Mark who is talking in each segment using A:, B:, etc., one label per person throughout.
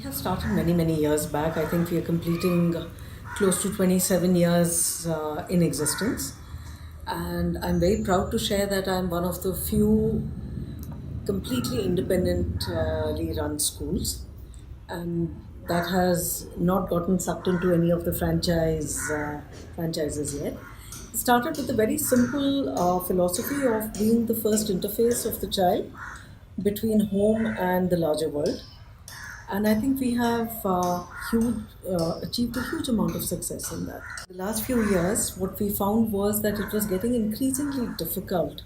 A: have started many, many years back. I think we are completing close to 27 years in existence. And I'm very proud to share that I'm one of the few completely independently run schools. And that has not gotten sucked into any of the franchises yet. It started with a very simple philosophy of being the first interface of the child between home and the larger world, and I think we have achieved a huge amount of success in that. The last few years, what we found was that it was getting increasingly difficult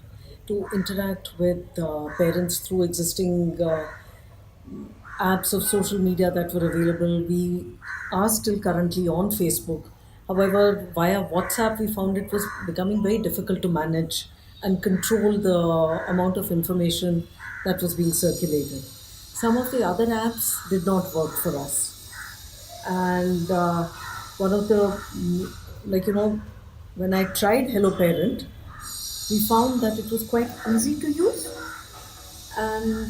A: to interact with parents through existing apps of social media that were available. We are still currently on Facebook. However, via WhatsApp, we found it was becoming very difficult to manage and control the amount of information that was being circulated. Some of the other apps did not work for us. And one of the, like, when I tried Hello Parent, we found that it was quite easy to use, and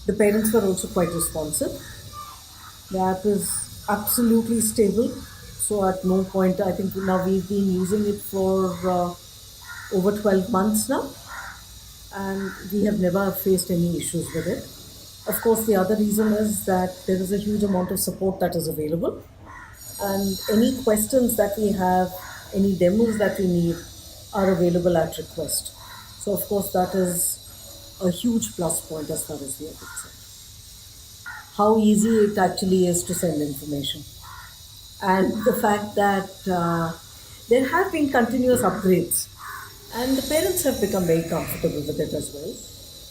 A: the parents were also quite responsive. The app is absolutely stable. So at no point, I think now we've been using it for over 12 months now, and we have never faced any issues with it. Of course, the other reason is that there is a huge amount of support that is available, and any questions that we have, any demos that we need are available at request. So, of course, that is a huge plus point as far as we are concerned. How easy it actually is to send information, and the fact that there have been continuous upgrades, and the parents have become very comfortable with it as well.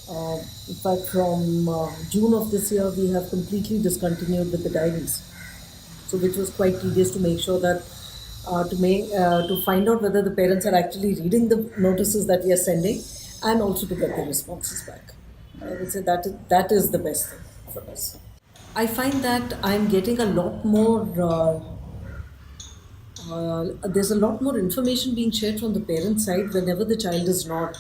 A: In fact, from June of this year, we have completely discontinued with the diaries, so which was quite tedious to make sure that to find out whether the parents are actually reading the notices that we are sending, and also to get the responses back. I would say that is the best thing for us. I find that I'm getting a lot more. There's a lot more information being shared from the parent side whenever the child is not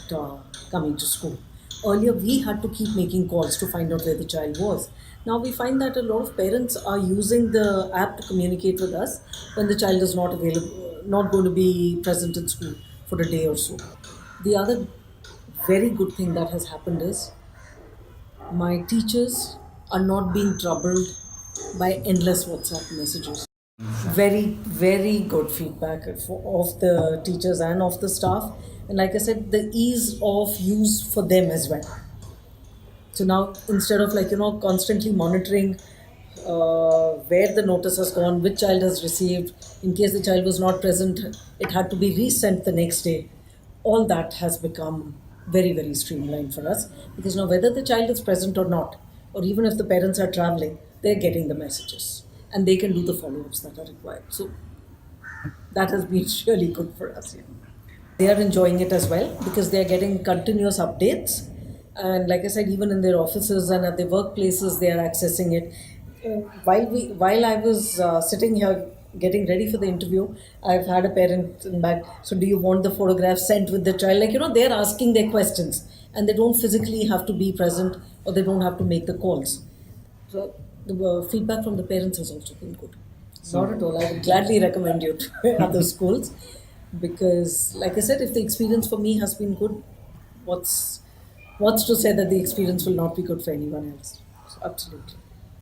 A: coming to school. Earlier, we had to keep making calls to find out where the child was. Now we find that a lot of parents are using the app to communicate with us when the child is not available, not going to be present in school for a day or so. The other very good thing that has happened is my teachers are not being troubled by endless WhatsApp messages. Very, very good feedback of the teachers and of the staff. And like I said, the ease of use for them as well. So now instead of constantly monitoring where the notice has gone, which child has received, in case the child was not present, it had to be resent the next day. All that has become very, very streamlined for us, because now whether the child is present or not, or even if the parents are traveling, they're getting the messages and they can do the follow-ups that are required. So that has been really good for us. Yeah. They are enjoying it as well because they are getting continuous updates. And like I said, even in their offices and at their workplaces, they are accessing it. While I was sitting here getting ready for the interview, I've had a parent in back. So, do you want the photograph sent with the child? They're asking their questions, and they don't physically have to be present, or they don't have to make the calls. So, the feedback from the parents has also been good. Not at all. I would gladly recommend you to other schools, because, like I said, if the experience for me has been good, what's to say that the experience will not be good for anyone else? So absolutely.